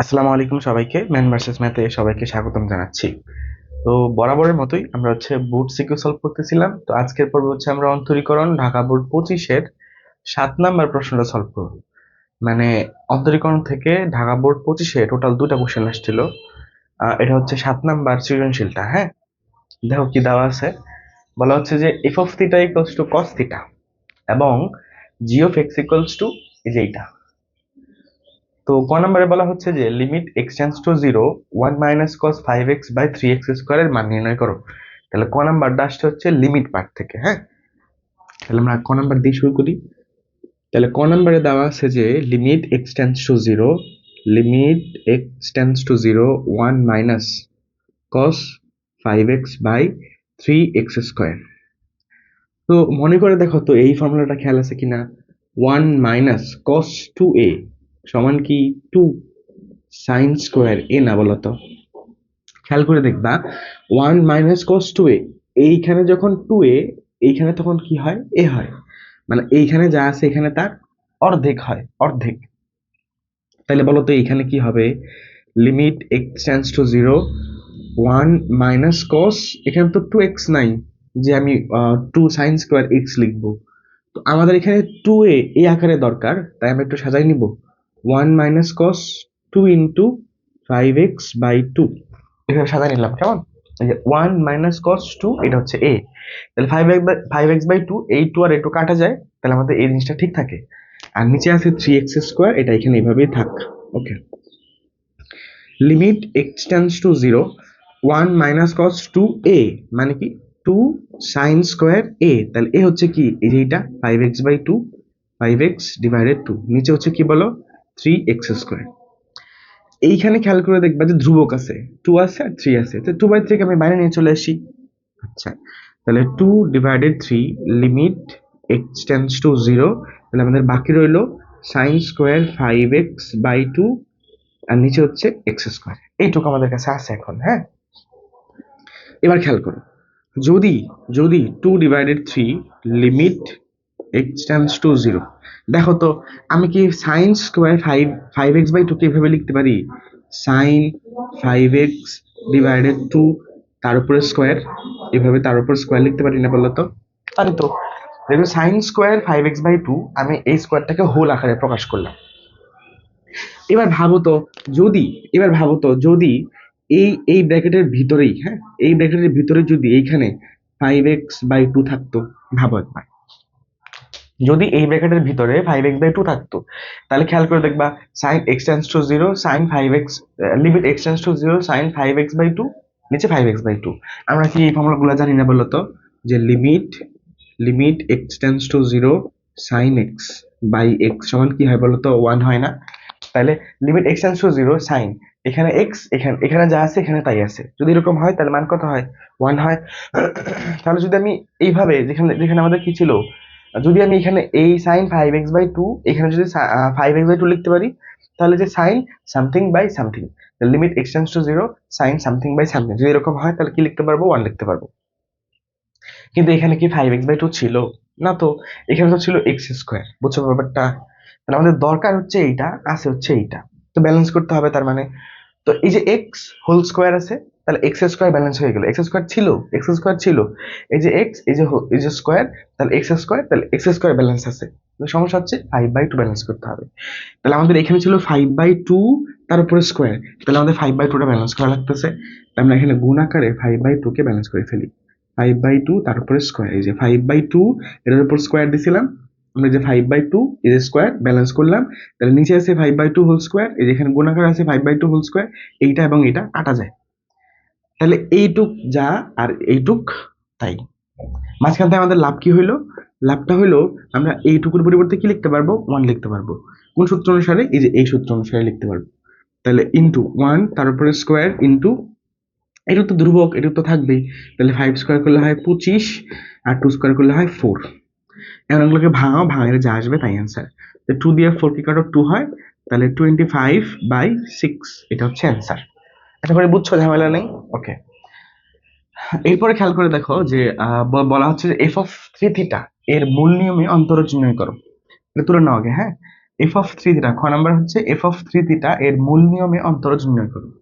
আসসালামু আলাইকুম সবাইকে। ম্যান ভার্সেস ম্যাথে সবাইকে স্বাগতম জানাচ্ছি। তো বরাবরের মতোই আমরা বোর্ড সিকিউ সলভ করতেছিলাম। তো আজকের পর্ব আমরা অন্তরীকরণ ঢাকা বোর্ড 25-এর 7 নাম্বার প্রশ্নটা সলভ করব। মানে অন্তরীকরণ থেকে ঢাকা বোর্ড 25-এ টোটাল 2টা কোশ্চেন আসছিল। এটা 7 নাম্বার সৃজনশীলটা। হ্যাঁ, দেখো কি দেওয়া আছে। বলা হচ্ছে যে F of theta equals to cos theta এবং G of x equals to এই যে এইটা। তো ক নম্বরে বলা হচ্ছে যে limit X tends to 0 1 minus cos 5x by 3x স্কয়ারের মান নির্ণয় করো। তাহলে ক নাম্বারটা আসছে লিমিট পার্ট থেকে। হ্যাঁ, তাহলে আমরা ক নাম্বার দিয়ে শুরু করি। তাহলে ক নাম্বারে দেওয়া আছে যে limit X tends to 0 limit X tends to 0 1 minus cos 5x by 3x square. তো মনে করে দেখো তো এই ফর্মুলাটা খেয়াল আছে কিনা। 1 মাইনাস কস 2a সমান কি 2 সাইন স্কোয়ার এ না বলতো। খেয়াল করে দেখবা 1 মাইনাস কস 2a এইখানে যখন 2a এইখানে তখন কি হয় এ হয়, মানে এইখানে যা আছে এখানে তার অর্ধেক হয়, অর্ধেক। তাহলে বলো তো এইখানে কি হবে। Limit X tends to 0 1 minus কস, এখানে তো 2x নাই যে আমি 2 সাইন স্কোয়ার x লিখবো। তো আমাদের এখানে 2a এই আকারে দরকার, তাই আমরা একটু সাজাই নিব। 1 minus cos 2 into 5x by 2 এভাবে সাজাই নিলাম। কেমন? এই যে 1 মাইনাস কস 2 এটা হচ্ছে a। তাহলে 5x বাই 2, এই 2 আর এই 2 কাটা যায়, তাহলে আমাদের এই জিনিসটা ঠিক থাকে। আর নিচে আছে 3x স্কোয়ার, এটা এখানে এইভাবেই থাক। Okay, limit x tends to 0 1 minus cos 2a মানে কি 2 সাইন স্কোয়ার a। তাহলে a হচ্ছে কি এই যে এটা 5x বাই 2 5x ডিভাইডেড 2, নিচে হচ্ছে কি বলো 3x স্কোয়ার। এইখানে খেয়াল করে দেখবা যে ধ্রুবক আছে, 2 আছে আর 3 আছে, তো 2/3 আমি বাইরে নিয়ে চলে আসি। আচ্ছা, তাহলে 2 divided 3 limit x tends to 0, তাহলে আমাদের বাকি রইলো সাইন স্কোয়ার 5x বাই 2 আর নিচে হচ্ছে এক্স স্কোয়ার। এইটুকু আমাদের কাছে আছে এখন। হ্যাঁ, এবার খেয়াল করো, যদি যদি 2 divided 3 limit X tends to 0, দেখো তো আমি কি সাইন স্কোয়ার 5x বাই 2 কে এভাবে লিখতে পারি সাইন 5x ডিভাইডেড 2 তার উপরে স্কোয়ার, এভাবে তার উপর স্কোয়ার লিখতে পারি না বলো তো? পারি তো। দেখো সাইন স্কোয়ার 5x বাই 2 আমি এই স্কোয়ারটাকে হোল আকারে প্রকাশ করলাম। এবার ভাবো তো যদি এবার ভাবো তো যদি এই এই ব্র্যাকেটের ভিতরেই, হ্যাঁ এই ব্র্যাকেটের ভিতরে যদি এইখানে 5x বাই 2 থাকতো, ভাবো একবার যদি এই ব্র্যাকেটের ভিতরে 5x বাই 2 থাকতো, তাহলে খেয়াল করে দেখবা sine x tends to 0 sine 5x limit x tends to 0 sine 5x by 2 নিচে 5x বাই 2। আমরা কি এই ফর্মুলাগুলো জানি না বলো তো? যে limit x tends to 0 sine x by x সমান কি হয় বলো তো 1 হয় না? তাহলে limit x tends to 0 sine এখানে x এখানে এখানে যা আছে এখানে তাই আছে, যদি এরকম হয় তাহলে মান কত হয় 1 হয়। তাহলে যদি আমি এইভাবে যেখানে যেখানে আমাদের কি ছিল, যদি আমি এখানে এই সাইন 5x বাই 2 এখানে যদি 5x বাই 2 লিখতে পারি, তাহলে যে sine something by something limit x tends to 0 sine something by something, যদি এরকম হয় তাহলে কি লিখতে পারবো 1 লিখতে পারবো। কিন্তু এখানে কি 5x বাই 2 ছিল না, তো এখানে তো ছিল x স্কোয়ার। বুঝছো ব্যাপারটা? তাহলে আমাদের দরকার হচ্ছে এইটা, আছে হচ্ছে এইটা, তো ব্যালেন্স করতে হবে। তার মানে তো এই যে এক্স হোল স্কোয়ার আছে, তাহলে এক্স স্কোয়ার ব্যালেন্স হয়ে গেল। এক্স স্কোয়ার ছিল এই যে এক্স এই যে স্কোয়ার, তাহলে এক্স স্কোয়ার, তাহলে এক্স স্কোয়ার ব্যালেন্স আছে। সমস্যা হচ্ছে 5/2 ব্যালেন্স করতে হবে। তাহলে আমাদের এখানে ছিল 5/2 তার উপরে স্কোয়ার, তাহলে আমাদের 5/2টা ব্যালেন্স করা লাগতেছে। আমরা এখানে গুণ আকারে 5/2 কে ব্যালেন্স করে ফেলি। 5/2 তার উপরে স্কোয়ার, এই যে 5/2 এটার উপর স্কোয়ার দিছিলাম আমরা, যে 5/2 এই যে স্কোয়ার ব্যালেন্স করলাম। তাহলে নিচে আছে 5/2 হোল স্কোয়ার, এই যেখানে গুণাকার আছে 5/2 হোল স্কোয়ার, এইটা এবং এটা কাটা যায়। তাহলে এইটুক যা আর এইটুক তাই। মাঝখান থেকে আমাদের লাভ কি হইলো? লাভটা হইলো আমরা এইটুকুর পরিবর্তে কি লিখতে পারবো 1 লিখতে পারবো। কোন সূত্র অনুসারে? এই যে এই সূত্র অনুসারে লিখতে পারবো। তাহলে ইন্টু 1 তার উপরে স্কোয়ার ইন্টু, এটা তো ধ্রুবক, এটা তো থাকবেই। তাহলে 5 স্কোয়ার করলে হয় 25 আর 2 স্কোয়ার করলে হয় 4। এখন এগুলোকে ভাঙাও, ভাঙালে যা আসবে তাই অ্যান্সার। 2 দিয়ে 4 কি কাটো 2 হয়, তাহলে 25/6 এটা হচ্ছে অ্যান্সার। আশা করি বুঝছো, ঝামেলা নেই। ওকে, এরপরে খেয়াল করে দেখো যে বলা হচ্ছে যে এফ অফ 3 থিটা এর মূল নিয়মে অন্তরজ নির্ণয় করো। এটা তুলে নাও আগে। হ্যাঁ, এফ অফ থ্রি থিটা, খ নাম্বার হচ্ছে এফ অফ থ্রি থিটা এর মূল নিয়মে অন্তরজ নির্ণয় করুন।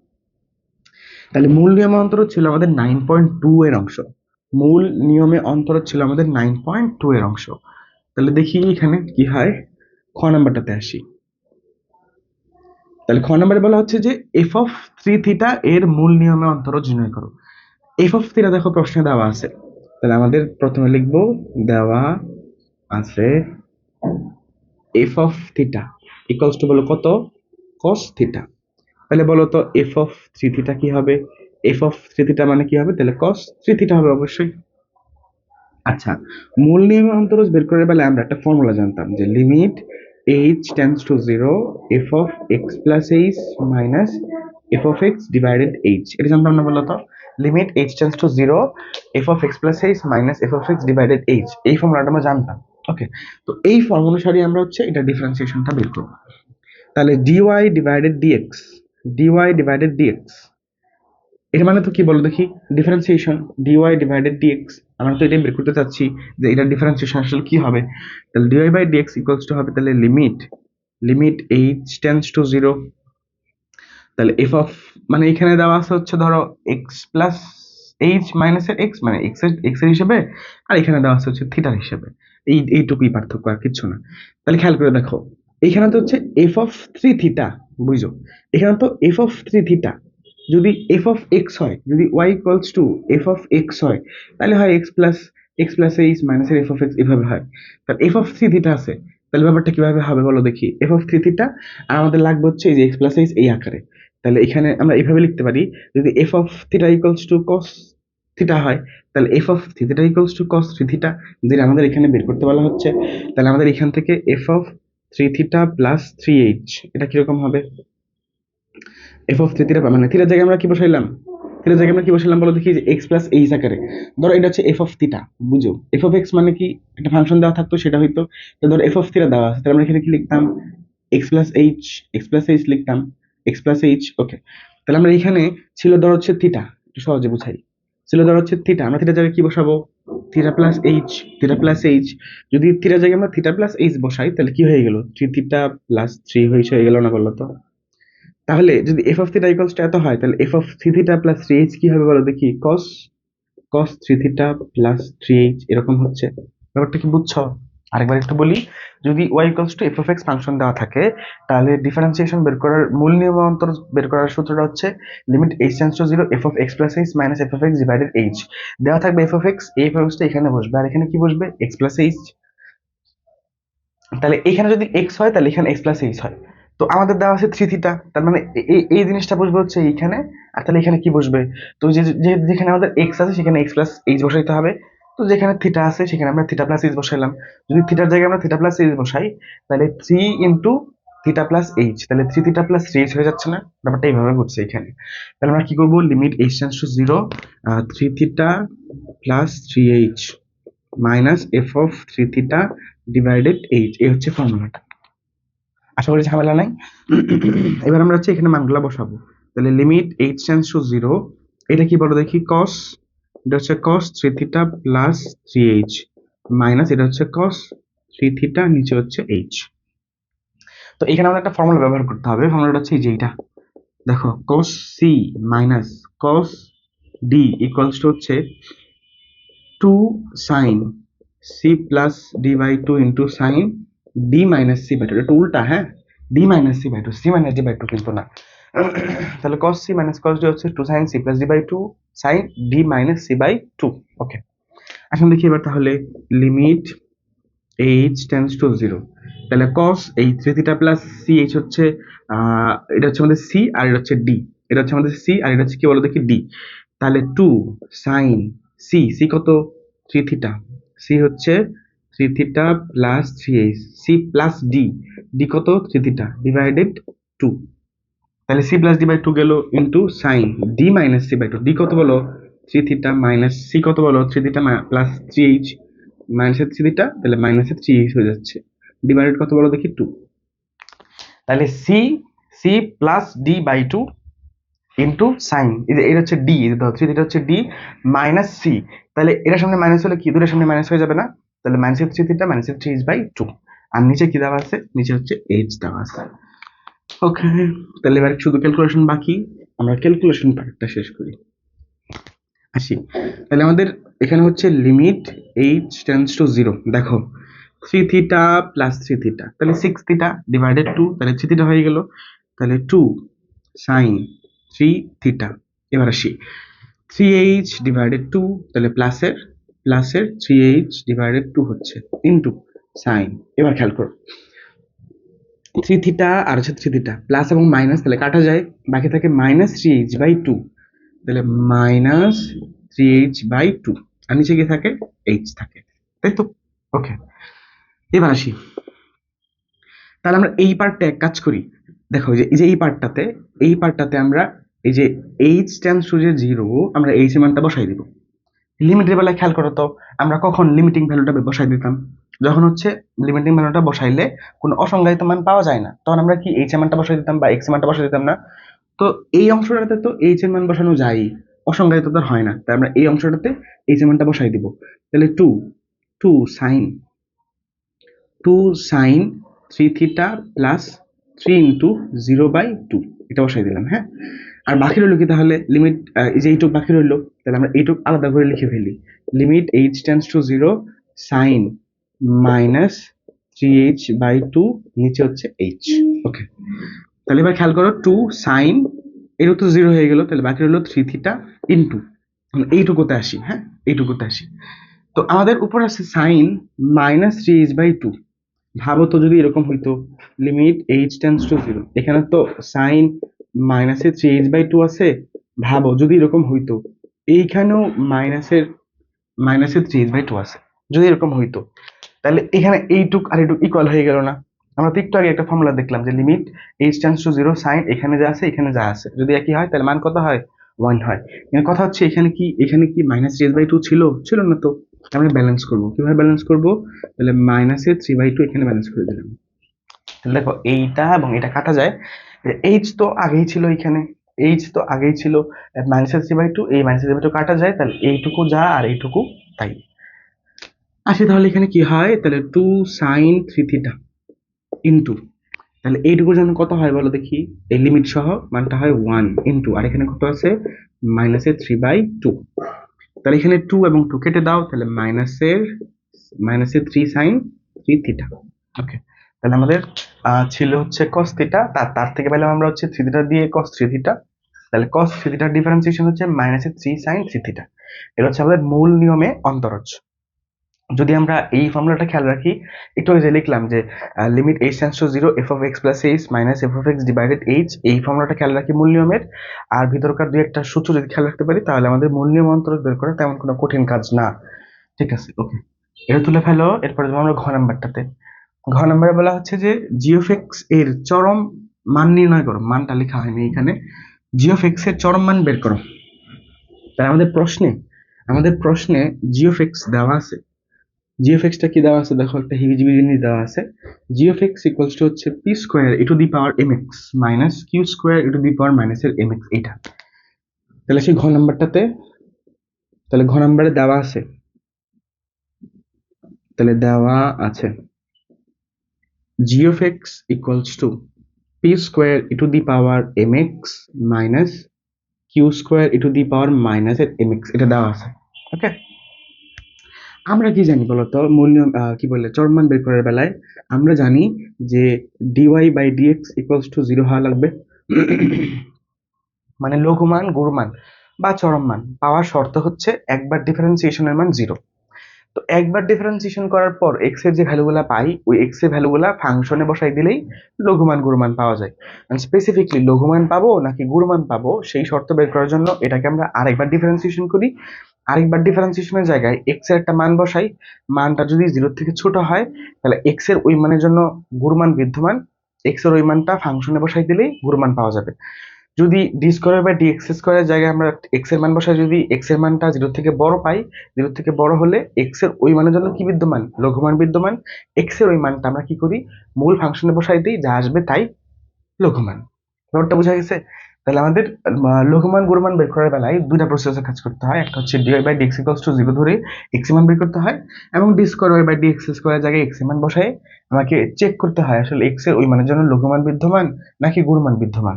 তাহলে মূল নিয়মে অন্তরজ ছিল আমাদের 9.2 এর অংশ, মূল নিয়মে অন্তরজ ছিল আমাদের 9.2 এর অংশ। তাহলে দেখি এখানে কি হয়, খ নাম্বারটাতে আসি। তাহলে খ নাম্বারে বলা হচ্ছে যে এফ অফ থ্রি থিটা এর মূল নিয়মে অন্তরজ নির্ণয় করো। এফ অফ থিটা দেখো প্রশ্নে দেওয়া আছে, তাহলে আমাদের প্রথমে লিখবো দেওয়া আছে F of theta equals two বলো কত, কস থিটা। তাহলে বলো তো এফ অফ থ্রি থিটা কি হবে, এফ অফ থ্রি থিটা মানে কি হবে, তাহলে কস থ্রি থিটা হবে অবশ্যই। আচ্ছা, মূল নিয়মে অন্তরজ বের করে বেলা আমরা একটা ফর্মুলা জানতাম যে limit h tends to 0 f of x plus h minus f of x divided h, এটা জানতাম না বলো তো, limit h tends to 0 f of x plus h minus f of x divided h, এই ফর্মুলাটা আমরা জানতাম। ওকে, তো এই ফর্ম অনুসারে আমরা হচ্ছে এটা ডিফারেন্সিয়েশনটা বের করব। তাহলে dy divided dx, dy divided dx এর মানে তো কি বলো দেখি, ডিফারেন্সিয়েশন dy ডিভাইডেড dx, আমরা তো এটাই বের করতে চাচ্ছি যে এটা ডিফারেন্সিয়েশন আসলে কি হবে। তাহলে dy by dx equals to হবে তাহলে লিমিট h টেন্ডস টু 0, তাহলে f অফ মানে এখানে দেওয়া আছে হচ্ছে ধরো x প্লাস h মাইনাস এর x মানে x এর হিসেবে, আর এখানে দেওয়া আছে হচ্ছে থিটার হিসেবে, এইটুকুই পার্থক্য আর কিছু না। তাহলে খেয়াল করে দেখো এখানে তো হচ্ছে f অফ থ্রি থিটা, বুঝো এখানে তো f অফ থ্রি থিটা যদি f অফ x হয়, যদি y equals to f of x হয়, তাহলে হয় x প্লাস h মাইনাস এর f অফ x, এভাবে হয়। তাহলে f অফ থ্রি থিটা আছে, তাহলে ব্যাপারটা কিভাবে হবে বলো দেখি, f অফ থ্রি থিটা আর আমাদের লাগবে হচ্ছে এই যে x প্লাস h এই আকারে। তাহলে এখানে আমরা এইভাবে লিখতে পারি, যদি f of theta equals two cos theta হয়, তাহলে f of theta equals two cos three theta, যেটা আমাদের এখানে বের করতে বলা হচ্ছে। তাহলে আমাদের এখান থেকে f of three theta plus three H, এটা কিরকম হবে, এফ অফ থ্রি থিটা মানে থিটার জায়গায় আমরা কি বসাইলাম, থিটার জায়গায় আমরা কি বসাইলাম বলো দেখি, যে এক্স প্লাস এইচ আকারে। ধরো এটা হচ্ছে এফ অফ থিটা, বুঝো এফ অফ এক্স মানে কি একটা ফাংশন দেওয়া থাকতো সেটা হইতো, তো ধরো এফ অফ থিটা দেওয়া আছে, তাহলে আমরা এখানে কি লিখতাম, এক্স প্লাস এইচ লিখতাম, এক্স প্লাস এইচ। ওকে, তাহলে আমরা এখানে ছিল ধরো হচ্ছে থিটা, একটু সহজে বুঝাই, ছিল ধরো হচ্ছে থিটা, আমরা থিটার জায়গায় কি বসাবো, theta plus H, theta plus H. যদি থিটার জায়গায় আমরা থিটা প্লাস এইচ বসাই তাহলে কি হয়ে গেল, থ্রি থিটা প্লাস থ্রি হয়ে গেল না বললো তো। তাহলে যদি F of theta equals two এত হয়, তাহলে F of three theta plus three H কি হবে বলো দেখি, cos three theta plus three H, এরকম হচ্ছে। ব্যাপারটা কি বুঝছো, আরেকবার একটু বলি, যদি y equals to F of x function দেওয়া থাকে, তাহলে ডিফারেন্সিয়েশন বের করার মূল নিয়ম অন্তর বের করার সূত্রটা হচ্ছে limit h tends to 0 f of x plus h minus f of x divided h, দেওয়া থাকবে f of x, এই f of x টা এখানে বসবে, আর এখানে কি বসবে x plus h। তাহলে এখানে যদি x হয় তাহলে এখানে x plus h হয়, তো আমাদের দেওয়া আছে থ্রি থিটা, তার মানে এই জিনিসটা বসবে হচ্ছে এইখানে, আর তাহলে এখানে কি বসবে, তো যেখানে আমাদের x আছে সেখানে x plus h বসাইতে হবে, তো যেখানে থিটা আছে সেখানে আমরা থিটা প্লাস এইচ বসাইলাম। যদি থিটার জায়গায় আমরা থিটা প্লাস এইচ বসাই, তাহলে three into theta plus h, তাহলে three theta plus three h হয়ে যাচ্ছে না, ব্যাপারটা এইভাবে ঘটছে এখানে। তাহলে আমরা কি করবো, limit h tends to 0 three theta plus three H minus F of three theta divided H, এই হচ্ছে ফর্মুলাটা। আশা করি ঝামেলা নাই। এবার আমরা হচ্ছে এখানে মানগুলা বসাবো, তাহলে লিমিট এইচ টেন্ডস টু 0, এটা কি বলো দেখি, কস, এটা হচ্ছে cos three theta plus three H minus এটা হচ্ছে কস থ্রি থিটা, নিচে হচ্ছে এইচ। তো এখানে আমাদের একটা ফর্মুলা ব্যবহার করতে হবে, ফর্মুলাটা হচ্ছে এই যে এইটা, দেখো cos c minus cos d equals to হচ্ছে two sine c plus D by two into sine d minus c by two, এটা উল্টা, হ্যাঁ, d minus c by two, c minus d by two কিন্তু না। তাহলে cos c মাইনাস cos d হচ্ছে two sine c plus D by two sine d minus c by two. Okay, এখন দেখি এবার তাহলে লিমিট h টেন্ডস টু 0, তাহলে cos এই three theta plus C H হচ্ছে এটা হচ্ছে আমাদের সি আর এটা হচ্ছে ডি, এটা হচ্ছে আমাদের সি আর এটা হচ্ছে কি বলো দেখি ডি। তাহলে টু সাইন সি কত, থ্রি থিটা, সি হচ্ছে three theta plus three h, c plus d কত থ্রি থিটা ডিভাইডেড টু, তাহলে C plus D by two গেল into sine d minus c by two, d কত বলো three theta minus c কত বলো three theta plus three h মাইনাসের three theta, তাহলে মাইনাসের থ্রি এইচ হয়ে যাচ্ছে, ডিভাইডেড কত বলো দেখি টু। তাহলে C plus D by two into sine, এটা হচ্ছে ডি, থ্রি থিটা হচ্ছে ডি মাইনাস সি, তাহলে এটার সামনে মাইনাস হলে কি দুটোর সামনে মাইনাস হয়ে যাবে না, তাহলে মাইনাসের থ্রি থিটা মাইনাসের থ্রি এইচ বাই টু। আর নিচে কি দেওয়া আছে, নিচে হচ্ছে এইচ দেওয়া আছে। ওকে, তাহলে এবার শুধু ক্যালকুলেশন বাকি, আমরা ক্যালকুলেশন পার্টটা শেষ করি, আসি। তাহলে আমাদের এখানে হচ্ছে লিমিট এইচ টেন্স টু 0, দেখো 3 থিটা প্লাস 3 থিটা, তাহলে 6 থিটা ডিভাইডেড 2, তাহলে 3 থিটা হয়ে গেল, তাহলে 2 সাইন 3 থিটা। এবার আসি 3h ডিভাইডেড 2, তাহলে প্লাসের 3h ডিভাইডেড 2 হচ্ছে ইনটু সাইন। এবার খেয়াল করো 3 থিটা আর হচ্ছে 3 থিটা প্লাস এবং মাইনাস, তাহলে কাটা যায়, বাকি থাকে মাইনাস 3h/2, তাহলে মাইনাস 3h/2, আর নিচে কি থাকে, h থাকে, তাই তো? ওকে, এবার আসি, তাহলে আমরা এই পার্টটা এক কাজ করি, দেখো এই যে এই পার্টটাতে আমরা এই যে h টেন্ডস টু 0, আমরা h এর মানটা বসাই দিব। লিমিটের বেলায় খেয়াল করো তো, আমরা কখন লিমিটিং ভ্যালুটা বসাই দিতাম, যখন হচ্ছে লিমিটিং ভ্যালুটা বসাইলে কোনো অসংজ্ঞায়িত মান পাওয়া যায় না, তখন আমরা কি h এর মানটা বসাই দিতাম বা x এর মানটা বসাই দিতাম না? তো এই অংশটাতে তো h এর মান বসানো যায়, অসংজ্ঞায়িত তো হয় না, তাই আমরা এই অংশটাতে h এর মানটা বসাই দিব। তাহলে 2 সাইন 3 থিটা প্লাস 3 ইন্টু 0/2, এটা বসাই দিলাম। হ্যাঁ, আর বাকি রইল কি, তাহলে লিমিট এই যে এইটুক বাকি রইল, তাহলে আমরা এইটুক আলাদা করে লিখে ফেলি, limit h tends to 0 sine minus 3h/2, নিচে হচ্ছে h। ওকে, তাহলে এবার খেয়াল করো 2 সাইন, এটা তো 0 হয়ে গেল, তাহলে বাকি রইল 3 থিটা ইনটু, এইটুকুতে আসি। হ্যাঁ, এইটুকুতে আসি, তো আমাদের উপর আছে সাইন মাইনাস 3h/2, ভাবো তো যদি এরকম হইতো লিমিট h টেন্ডস টু 0, এখানে তো সাইন মাইনাসের 3h/2 আছে, ভাবো যদি এরকম হইতো এইখানেও মাইনাসের 3h/2 আছে, যদি এরকম হইতো, তাহলে এখানে এইটুক আর এইটুক ইকুয়াল হয়ে গেল না? আমরা তো একটু আগে একটা ফর্মুলা দেখলাম যে limit h tends to 0 sine এখানে যা আছে এখানে যা আছে যদি একই হয় তাহলে মান কত হয়, 1 হয়। কিন্তু কথা হচ্ছে এখানে কি মাইনাস 3h/2 ছিল না, তো আমরা ব্যালেন্স করব, কিভাবে ব্যালেন্স করব, তাহলে মাইনাসের 3/2 এখানে ব্যালেন্স করে দিলাম। তাহলে দেখো এইটা এবং এটা কাটা যায়, এইচ তো আগেই ছিল, এখানে এইচ তো আগেই ছিল, মাইনাসের 3/2, এই মাইনাসের 3/2 কাটা যায়, তাহলে এইটুকু যা আর এইটুকু তাই। আসি তাহলে এখানে কি হয়, তাহলে 2 সাইন 3 থিটা ইনটু, তাহলে এইটুকুর জন্য কত হয় বলো দেখি, এই লিমিট সহ মানটা হয় 1 ইনটু, আর এখানে কত আছে, মাইনাসের 3/2, তাহলে এখানে 2 এবং 2 কেটে দাও, তাহলে মাইনাসের 3 সাইন 3 থিটা। ওকে, তাহলে আমাদের ছিল হচ্ছে cos থিটা, তার থেকে পেলাম আমরা হচ্ছে 3 থিটা দিয়ে cos 3 থিটা, তাহলে cos 3 থিটার ডিফারেন্সিয়েশন হচ্ছে মাইনাসের 3 সাইন 3 থিটা। এটা হচ্ছে আমাদের মূল নিয়মে অন্তরজ। যদি আমরা এই ফর্মুলাটা খেয়াল রাখি, একটু আগে যে লিখলাম যে limit h tends to 0 f of x plus h minus f of x divided h, এই ফর্মুলাটা খেয়াল রাখি মূল নিয়মের, আর ভিতরকার দুই একটা সূত্র যদি খেয়াল রাখতে পারি তাহলে আমাদের মূল নিয়ম অন্তরজ বের করা তেমন কোনো কঠিন কাজ না। ঠিক আছে, ওকে, এটা তুলে ফেলো। এরপরে যাবো আমরা ঘ নাম্বারটাতে। ঘ নাম্বারে বলা হচ্ছে যে g of x এর চরম মান নির্ণয় করো, মানটা লেখা হয়নি এখানে, g of x এর চরম মান বের করো। তাই আমাদের প্রশ্নে g of x দেওয়া আছে, g of x টা কি দেওয়া আছে দেখো, একটা হিজিবিজি জিনিস দেওয়া আছে, g of x equals to হচ্ছে p square e two the power mx minus q square e two the power minus এর mx, এটা। তাহলে সেই ঘ নাম্বারটাতে, তাহলে ঘ নাম্বারে দেওয়া আছে, তাহলে দেওয়া আছে g of x equals to p square e to the power mx minus q square e to the power minus এর mx, এটা দেওয়া আছে। ওকে, আমরা কি জানি বলতো মূল নিয়ম, কি বলে চরম মান বের করার বেলায় আমরা জানি যে dy by dx equals to 0 হওয়া লাগবে, মানে লঘুমান গুরুমান বা চরম মান পাওয়ার শর্ত হচ্ছে একবার ডিফারেন্সিয়েশনের মান 0। তো একবার ডিফারেন্সিয়েশন করার পর এক্স এর যে ভ্যালুগুলা পাই, ওই এক্স এর ভ্যালুগুলা ফাংশনে বসাই দিলেই লঘুমান গুরুমান পাওয়া যায়। স্পেসিফিকলি লঘুমান পাবো নাকি গুরুমান পাবো সেই শর্ত বের করার জন্য এটাকে আমরা আরেকবার ডিফারেন্সিয়েশন করি, আরেকবার ডিফারেন্সিয়েশনের জায়গায় এক্স এর একটা মান বসাই, মানটা যদি 0 থেকে ছোট হয় তাহলে এক্স এর ওই মানের জন্য গুরুমান বিদ্যমান, এক্স এর ওই মানটা ফাংশনে বসাই দিলেই গুরুমান পাওয়া যাবে। যদি D square by D X স্কোয়ারের জায়গায় আমরা এক্স এর মান বসাই, যদি এক্স এর মানটা 0 থেকে বড় পাই, 0 থেকে বড় হলে এক্স এর ওই মানের জন্য কি বিদ্যমান, লঘুমান বিদ্যমান, এক্স এর ওই মানটা আমরা কি করি, মূল ফাংশনে বসাই দিই, যা আসবে তাই লঘুমান। ব্যাপারটা বোঝা গেছে? তাহলে আমাদের লঘুমান গুণমান বের করার বেলায় দুইটা প্রসেসে কাজ করতে হয়। একটা হচ্ছে dy by dx equals to 0 ধরে x এর মান বের করতে হয়, এবং d square y by dx স্কয়ারের জায়গায় x এর মান বসায় আমাকে চেক করতে হয় আসলে x এর ওই মানের জন্য লঘুমান বিদ্যমান নাকি গুণমান বিদ্যমান।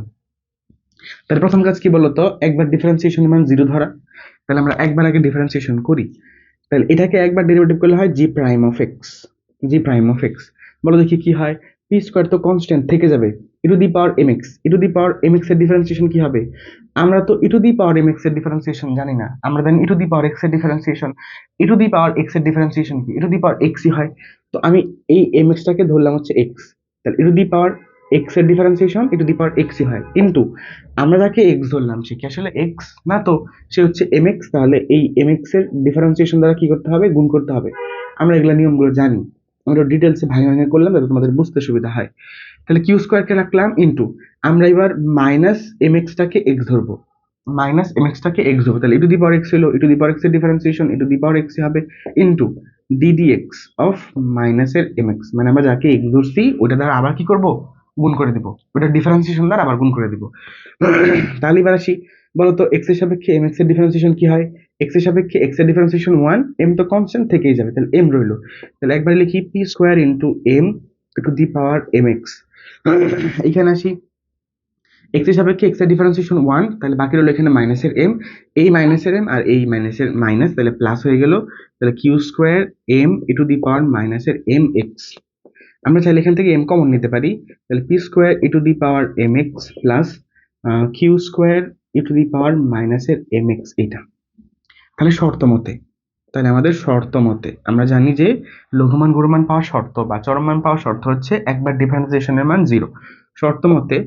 তাহলে প্রথম কাজ কি বলতো, একবার ডিফারেন্সিয়েশনের মান 0 ধরা। তাহলে আমরা একবার আগে ডিফারেন্সিয়েশন করি। তাহলে এটাকে একবার ডেরিভেটিভ করলে হয় g prime of x. G prime of x, বলো দেখি কি হয়। পি স্কোয়ার তো কনস্ট্যান্ট থেকে যাবে, e to the power M x. E to the power M x এর ডিফারেন্সিয়েশন কি হবে? আমরা তো e to the power M x এর ডিফারেন্সিয়েশন জানি না, আমরা জানি e to the power x এর differentiation. E to the power x এর ডিফারেন্সিয়েশন কি? ই টু দি পাওয়ার এক্সই হয়। তো আমি এই এম এক্সটাকে ধরলাম হচ্ছে এক্স। তাহলে ই টু দি পাওয়ার এক্স এর ডিফারেন্সিয়েশন ই টু দি পাওয়ার এক্সই হয়, কিন্তু আমরা যাকে এক্স ধরলাম সে কি আসলে এক্স না, তো সে হচ্ছে এম এক্স। তাহলে এই এম এক্স এর ডিফারেন্সিয়েশন দ্বারা কি করতে হবে? গুণ করতে হবে। আমরা এগুলা নিয়মগুলো জানি, আমরা ডিটেলসে ভাঙা ভাঙা করলাম যাতে তোমাদের বুঝতে সুবিধা হয়। তাহলে কিউ স্কোয়ারকে রাখলাম ইন্টু, আমরা এবার মাইনাস এম এক্সটাকে এক্স ধরবো। মাইনাস এম এক্সটাকে এক্স ধরবো, তাহলে ই টু দি পাওয়ার এক্স হলো ই টু দি পাওয়ার এক্স এর differentiation e to the power x হবে ইন্টু ডিডিএক্স অফ মাইনাসের এম এক্স, মানে আমরা যাকে এক্স ধরছি ওটা দ্বারা আবার কি করব? গুণ করে দিব। ওটা ডিফারেন্সিয়েশন দ্বারা আবার গুণ করে দিব। তাহলে এবার আসি, বলতো এক্স এর সাপেক্ষে এম এক্স এর ডিফারেন্সিয়েশন কি হয়? এক্স এর সাপেক্ষে এক্স এর ডিফারেন্সিয়েশন 1, এম তো কনস্ট্যান্ট থেকেই যাবে, তাহলে এম রইলো। তাহলে একবার লিখি P square into M to the power M X. এখানে আসি, এক্স এর সাপেক্ষে এক্স এর ডিফারেন্সিয়েশন 1, তাহলে বাকি রইলো এখানে মাইনাসের এম, এই মাইনাসের এম আর এই মাইনাসের মাইনাস, তাহলে প্লাস হয়ে গেল। তাহলে q square m e to the power মাইনাসের এম এক্স। আমরা চাইলে এখান থেকে এম কমন নিতে পারি, তাহলে p square e to the power M x plus q square e to the power মাইনাসের এম এক্স। এইটা তাহলে শর্ত মতে, তাহলে আমাদের শর্ত মতে আমরা জানি যে লঘুমান গুণমান পাওয়ার শর্ত বা চরম মান পাওয়ার শর্ত হচ্ছে একবার ডিফারেন্সিয়েশনের মান 0। শর্ত মতে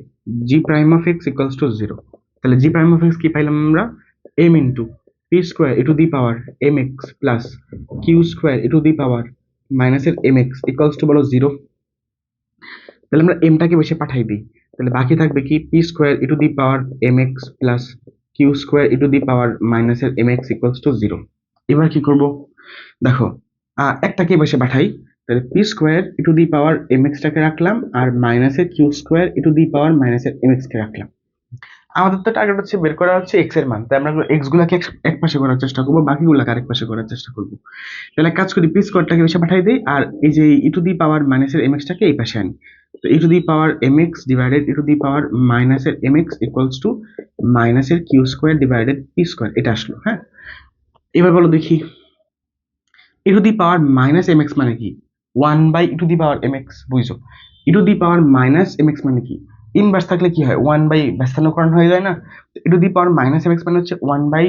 g prime of x equals to 0। তাহলে জি প্রাইম অফ এক্স কি পাইলাম আমরা? M into p square e to the power M x plus q square e to the power মাইনাসের এম এক্স ইকুয়ালস টু বলো 0। তাহলে আমরা এমটাকে বেশি পাঠাই দিই, তাহলে বাকি থাকবে কি p square e to the power M x plus q square e to the power মাইনাসের এম এক্স ইকুয়ালস টু 0। এবার কি করব দেখো, একটাকে বসে পাঠাই, তাহলে p square e to the power m এক্সটাকে রাখলাম আর মাইনাসের Q square e to the power মাইনাসের এম এক্স কে রাখলাম। আমাদের তো টার্গেট হচ্ছে বের করা হচ্ছে এক্স এর মান, তাই আমরা এক্স গুলাকে এক পাশে করার চেষ্টা করবো, বাকিগুলাকে আরেক পাশে করার চেষ্টা করবো। তাহলে কাজ করি, পি স্কোয়ারটাকে বেশি পাঠাই দিই আর এই যে ই টু দি পাওয়ার মাইনাসের এম এক্সটাকে এই পাশে আনি। তো e to the power M x divided e to the power মাইনাসের এম এক্স ইকুয়ালস টু মাইনাসের Q square divided P square, এটা আসলো। হ্যাঁ, এবার বলো দেখি e to the power minus m x মানে কি? 1 by e to the power M x, বুঝছো? E to the power minus m x মানে কি? ইনভার্স থাকলে কি হয়? 1 বাই ব্যস্তানুকরণ হয়ে যায় না? E to the power minus m x মানে হচ্ছে 1 by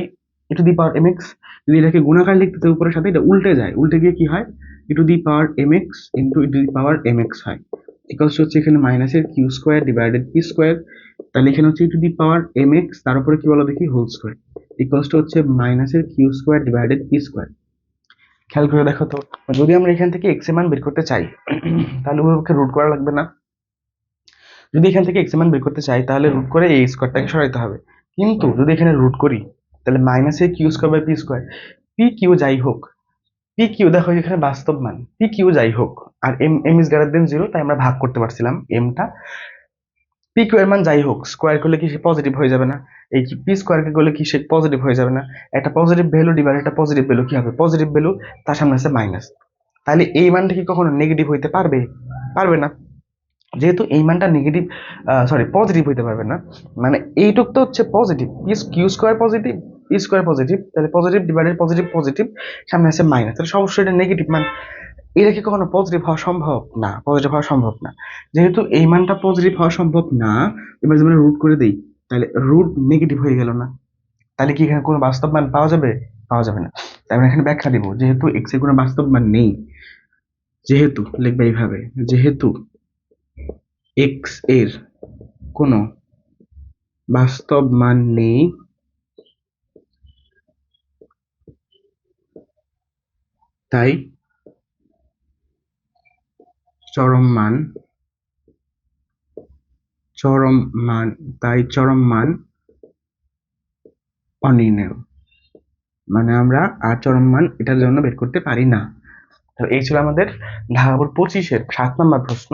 e to the power M x. যদি এটাকে গুণাকার লিখতে তো উপরের সাথে এটা উল্টে যায়, উল্টে গিয়ে কি হয়? E to the power M x into e to the power M x হয়। ইকুয়ালস হচ্ছে এখানে মাইনাসের Q square divided P square, তাহলে এখানে হচ্ছে e to the power M x তার উপরে কি বলো দেখি হোল স্কোয়ার, ইকুয়ালস টু হচ্ছে মাইনাসের Q square divided P square. খেয়াল করে দেখো তো, যদি আমরা এখান থেকে এক্স এর মান বের করতে চাই তাহলে ওর পক্ষে রুট করা লাগবে না? যদি এখান থেকে এক্স এর মান বের করতে চাই তাহলে রুট করে এই স্কোয়ারটাকে সরাইতে হবে। কিন্তু যদি এখানে রুট করি তাহলে মাইনাসে Q square by P square, P Q যাই হোক, পি কিউ দেখো এখানে বাস্তব মান, পি কিউ যাই হোক আর M M is greater than 0, তাই আমরা ভাগ করতে পারছিলাম এমটা। পি কিউ এর মান যাই হোক স্কোয়ার করলে কি সে পজিটিভ হয়ে যাবে না? এই কি পি স্কোয়ারকে করলে কি সে পজিটিভ হয়ে যাবে না? একটা পজিটিভ ভ্যালু ডিভাইড একটা পজিটিভ ভ্যালু কি হবে? পজিটিভ ভ্যালু, তার সামনে আছে মাইনাস। তাহলে এই মানটা কি কখনো নেগেটিভ হইতে পারবে? পারবে না। যেহেতু এই মানটা নেগেটিভ, সরি পজিটিভ হইতে পারবে না, মানে এইটুক তো হচ্ছে positive, Q square positive P square positive, তাহলে পজিটিভ ডিভাইডেড পজিটিভ পজিটিভ, সামনে আছে মাইনাস, তাহলে অবশ্যই এটা নেগেটিভ মান। এটা কি কখনো পজিটিভ হওয়া সম্ভব না? পজিটিভ হওয়া সম্ভব না। যেহেতু এই মানটা পজিটিভ হওয়া সম্ভব না, এবার যদি আমরা রুট করে দিই তাহলে রুট নেগেটিভ হয়ে গেল না? তাহলে কি এখানে কোনো বাস্তব মান পাওয়া যাবে? পাওয়া যাবে না। তাই আমরা এখানে ব্যাখ্যা দিব, যেহেতু এক্স এর কোনো বাস্তব মান নেই, যেহেতু লিখবে এইভাবে, যেহেতু এক্স এর কোনো বাস্তব মান নেই তাই চরম মান, চরম মান, তাই চরম মান অনির্ণেয়, মানে আমরা আর চরম মান এটার জন্য বের করতে পারি না। তো এই ছিল আমাদের ঢাকা বোর্ড 25-এর 7 নম্বর প্রশ্ন।